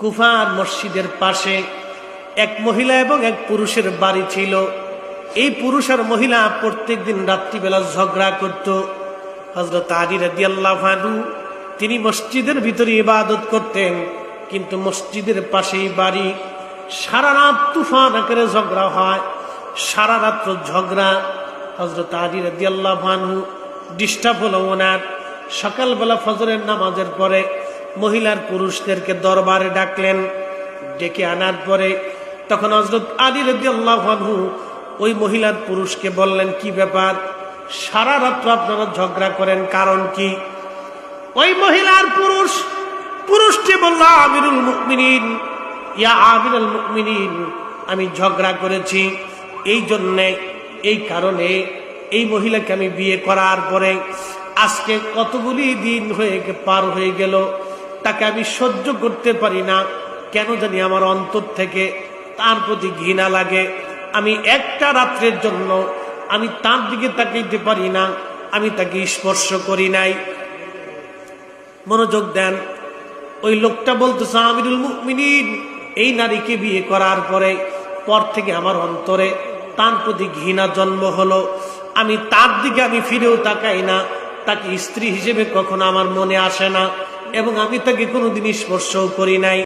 কুফার মসজিদের পাশে এক মহিলা এবং এক পুরুষের বাড়ি ছিল। এই পুরুষ আর মহিলা প্রত্যেকদিন রাত্রিবেলা ঝগড়া করত। হযরত আলী রাদিয়াল্লাহু আনহু তিনি মসজিদের ভিতরে ইবাদত করতেন, কিন্তু মসজিদের পাশেই বাড়ি। সারা রাত তুফান আকারে ঝগড়া হয়, সারা রাত্র ঝগড়া। হযরত আলী রাদিয়াল্লাহু আনহু ডিস্টার্ব হলো ওনার। সকালবেলা ফজরের নামাজের পরে মহিলার পুরুষদেরকে দরবারে ডাকলেন। ডেকে আনার পরে তখন হযরত আলী রাদিয়াল্লাহু আনহু ওই মহিলার পুরুষকে বললেন, কি ব্যাপার, সারা রাত্র আপনারা ঝগড়া করেন, কারণ কি? ওই মহিলার পুরুষটি বলল, আমিরুল মুমিনিন, ইয়া আমিরুল মুমিনিন, আমি ঝগড়া করেছি এই জন্যে, এই কারণে এই মহিলাকে আমি বিয়ে করার পরে আজকে কতগুলি দিন পার হয়ে গেল, তাকে আমি সহ্য করতে পারি না। কেন জানি আমার অন্তর থেকে তার প্রতি ঘৃণা লাগে। আমি একটা রাত্রের জন্য আমি তার দিকে তাকাইতে পারি না, আমি তাকে স্পর্শ করি নাই। মনোযোগ দেন, ওই লোকটা বলতেছে, আমিরুল মুমিনিন, এই নারীকে বিয়ে করার পর থেকে আমার অন্তরে তার প্রতি ঘৃণা জন্ম হলো। আমি তার দিকে আমি ফিরেও তাকাই না, তাকে স্ত্রী হিসেবে কখনো আমার মনে আসে না, এবং আমি তাকে কোনোদিন স্পর্শও করি নাই।